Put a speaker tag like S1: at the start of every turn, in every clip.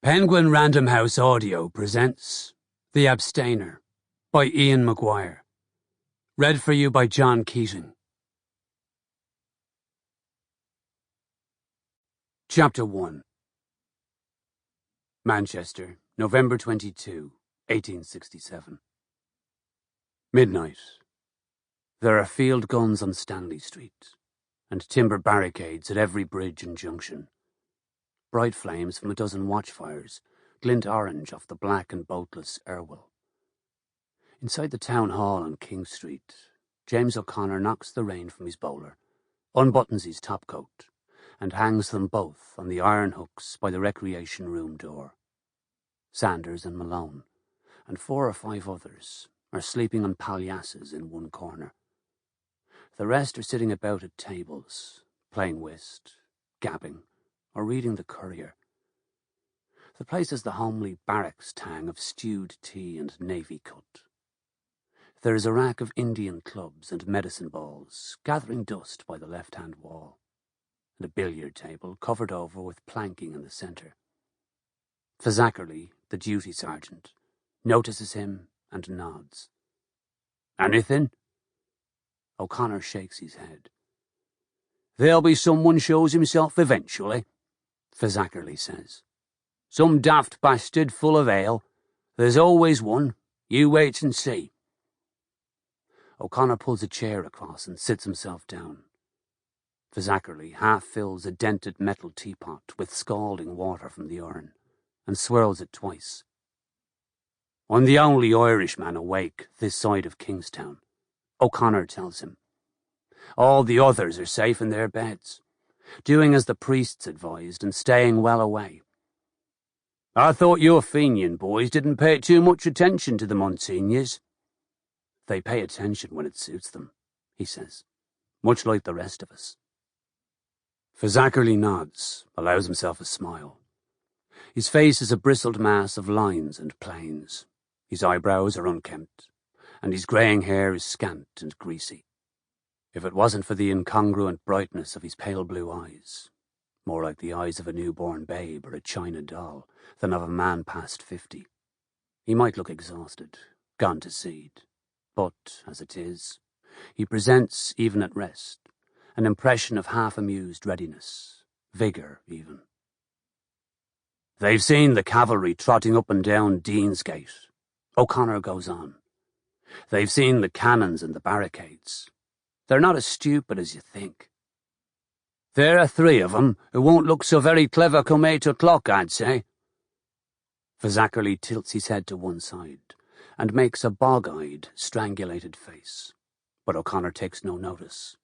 S1: Penguin Random House Audio presents The Abstainer by McGuire. Read for you by John Keating. Chapter 1. Manchester, November 22, 1867. Midnight. There are field guns on Stanley Street, and timber barricades at every bridge and junction. Bright flames from a dozen watchfires glint orange off the black and boatless Irwell. Inside the town hall on King Street, James O'Connor knocks the rain from his bowler, unbuttons his topcoat, and hangs them both on the iron hooks by the recreation room door. Sanders and Malone, and 4 or 5 others, are sleeping on paljasses in one corner. The rest are sitting about at tables, playing whist, gabbing, or reading the Courier. The place has the homely barracks tang of stewed tea and navy cut. There is a rack of Indian clubs and medicine balls gathering dust by the left-hand wall, and a billiard table covered over with planking in the centre. Fazzackerly, the duty sergeant, notices him and nods. "Anything?" O'Connor shakes his head. "There'll be someone shows himself eventually," Fazzackerly says. "Some daft bastard full of ale. There's always one. You wait and see." O'Connor pulls a chair across and sits himself down. Fazzackerly half fills a dented metal teapot with scalding water from the urn and swirls it twice. "I'm the only Irishman awake this side of Kingstown," O'Connor tells him. "All the others are safe in their beds, doing as the priests advised and staying well away. I thought your Fenian boys didn't pay too much attention to the Monsignors." "They pay attention when it suits them," he says, "much like the rest of us." Fazzackerly nods, allows himself a smile. His face is a bristled mass of lines and planes. His eyebrows are unkempt, and his greying hair is scant and greasy. If it wasn't for the incongruent brightness of his pale blue eyes, more like the eyes of a newborn babe or a china doll than of a man past 50, he might look exhausted, gone to seed. But, as it is, he presents, even at rest, an impression of half-amused readiness, vigour even. "They've seen the cavalry trotting up and down Deansgate," O'Connor goes on. "They've seen the cannons and the barricades. They're not as stupid as you think. There are 3 of 'em who won't look so very clever come 8 o'clock, I'd say." Fazzackerly tilts his head to one side and makes a bog-eyed, strangulated face, but O'Connor takes no notice.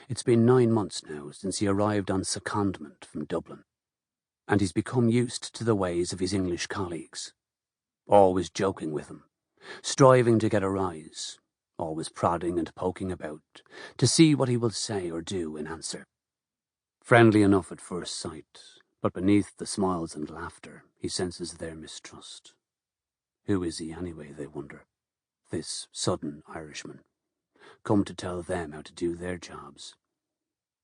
S1: It's been 9 months now since he arrived on secondment from Dublin, and he's become used to the ways of his English colleagues, always joking with them, striving to get a rise, always prodding and poking about, to see what he will say or do in answer. Friendly enough at first sight, but beneath the smiles and laughter he senses their mistrust. Who is he anyway, they wonder, this sudden Irishman, come to tell them how to do their jobs?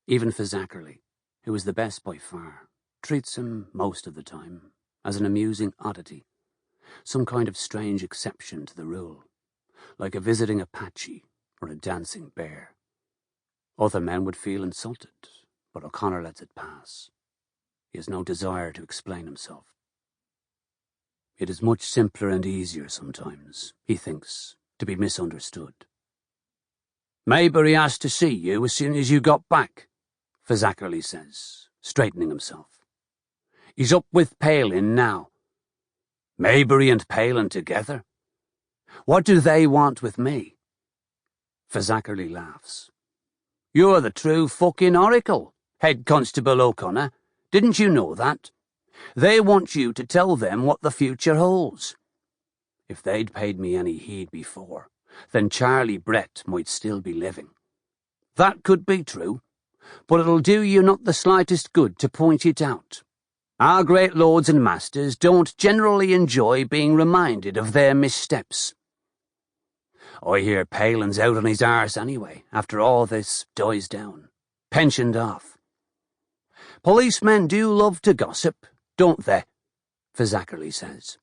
S1: Even Fazzackerly, who is the best by far, treats him, most of the time, as an amusing oddity, some kind of strange exception to the rule, like a visiting Apache or a dancing bear. Other men would feel insulted, but O'Connor lets it pass. He has no desire to explain himself. It is much simpler and easier sometimes, he thinks, to be misunderstood. "Maybe he asked to see you as soon as you got back," Fazzackerly says, straightening himself. "He's up with Palin now. Maybury and Palin together? What do they want with me?" Fazzackerly laughs. "You're the true fucking oracle, Head Constable O'Connor. Didn't you know that? They want you to tell them what the future holds. If they'd paid me any heed before, then Charlie Brett might still be living. That could be true, but it'll do you not the slightest good to point it out. Our great lords and masters don't generally enjoy being reminded of their missteps. I hear Palin's out on his arse anyway, after all this dies down. Pensioned off. Policemen do love to gossip, don't they? Fizzackerly says.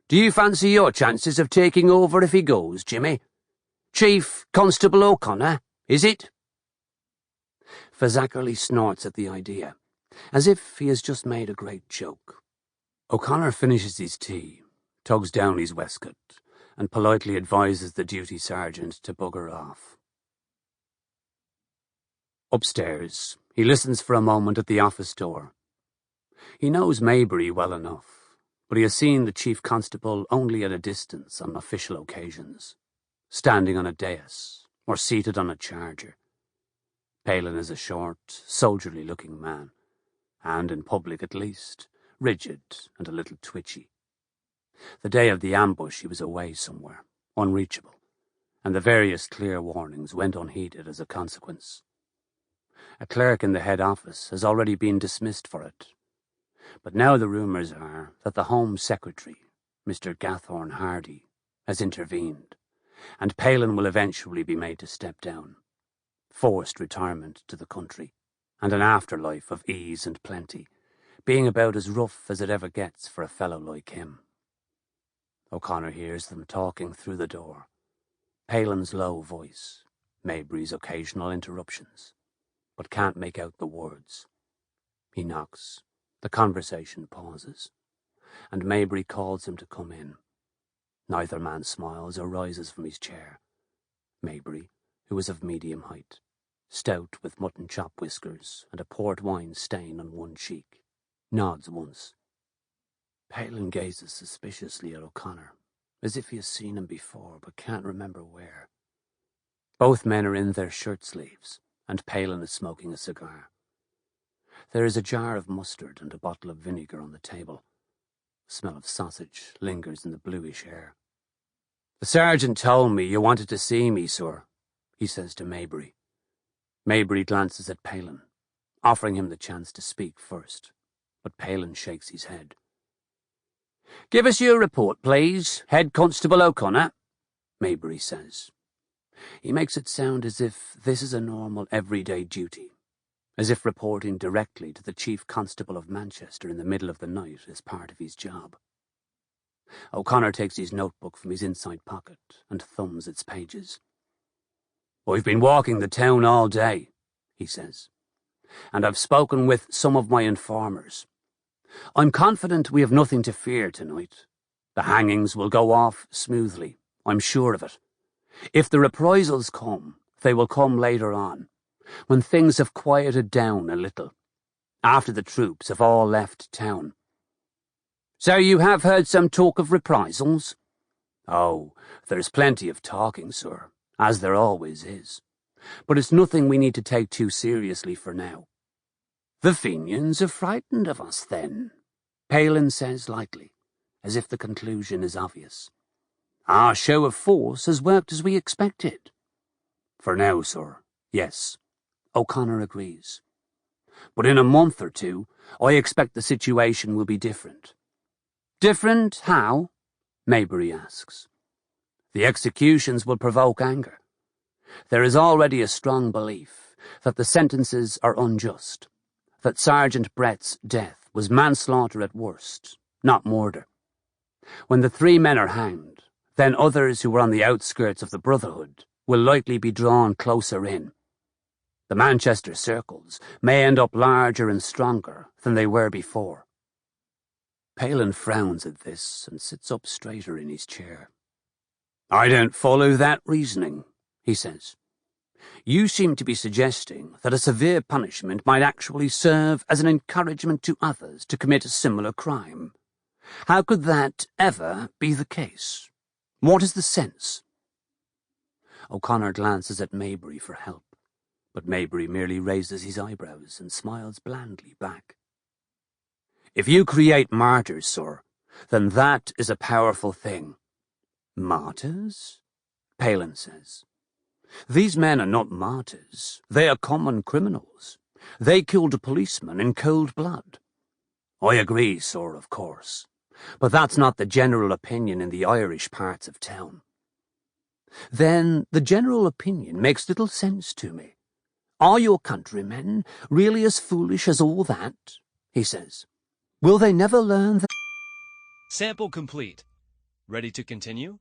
S1: Do you fancy your chances of taking over if he goes, Jimmy? Chief Constable O'Connor, is it? Fizzackerly snorts at the idea, as if he has just made a great joke. O'Connor finishes his tea, tugs down his waistcoat, and politely advises the duty sergeant to bugger off. Upstairs, he listens for a moment at the office door. He knows Maybury well enough, but he has seen the chief constable only at a distance on official occasions, standing on a dais or seated on a charger. Palin is a short, soldierly-looking man, and, in public at least, rigid and a little twitchy. The day of the ambush he was away somewhere, unreachable, and the various clear warnings went unheeded as a consequence. A clerk in the head office has already been dismissed for it, but now the rumours are that the Home Secretary, Mr. Gathorne Hardy, has intervened, and Palin will eventually be made to step down. Forced retirement to the country, and an afterlife of ease and plenty, being about as rough as it ever gets for a fellow like him. O'Connor hears them talking through the door. Palin's low voice, Maybury's occasional interruptions, but can't make out the words. He knocks. The conversation pauses, and Maybury calls him to come in. Neither man smiles or rises from his chair. Maybury, who is of medium height, stout with mutton chop whiskers and a port wine stain on one cheek, nods once. Palin gazes suspiciously at O'Connor, as if he has seen him before but can't remember where. Both men are in their shirt sleeves, and Palin is smoking a cigar. There is a jar of mustard and a bottle of vinegar on the table. The smell of sausage lingers in the bluish air. The sergeant told me you wanted to see me, sir, he says to Maybury. Maybury glances at Palin, offering him the chance to speak first, but Palin shakes his head. Give us your report, please, Head Constable O'Connor, Maybury says. He makes it sound as if this is a normal, everyday duty, as if reporting directly to the Chief Constable of Manchester in the middle of the night is part of his job. O'Connor takes his notebook from his inside pocket and thumbs its pages. I've been walking the town all day, he says, and I've spoken with some of my informers. I'm confident we have nothing to fear tonight. The hangings will go off smoothly, I'm sure of it. If the reprisals come, they will come later on, when things have quieted down a little, after the troops have all left town. So you have heard some talk of reprisals? Oh, there's plenty of talking, sir, as there always is. But it's nothing we need to take too seriously for now. The Fenians are frightened of us, then, Palin says lightly, as if the conclusion is obvious. Our show of force has worked as we expected. For now, sir, yes, O'Connor agrees. But in a month or two, I expect the situation will be different. Different how? Maybury asks. The executions will provoke anger. There is already a strong belief that the sentences are unjust, that Sergeant Brett's death was manslaughter at worst, not murder. When the 3 men are hanged, then others who were on the outskirts of the Brotherhood will likely be drawn closer in. The Manchester circles may end up larger and stronger than they were before. Palin frowns at this and sits up straighter in his chair. I don't follow that reasoning, he says. You seem to be suggesting that a severe punishment might actually serve as an encouragement to others to commit a similar crime. How could that ever be the case? What is the sense? O'Connor glances at Maybury for help, but Maybury merely raises his eyebrows and smiles blandly back. If you create martyrs, sir, then that is a powerful thing. Martyrs? Palin says. These men are not martyrs. They are common criminals. They killed a policeman in cold blood. I agree, sir, of course. But that's not the general opinion in the Irish parts of town. Then the general opinion makes little sense to me. Are your countrymen really as foolish as all that? He says. Will they never learn that?
S2: Sample complete. Ready to continue?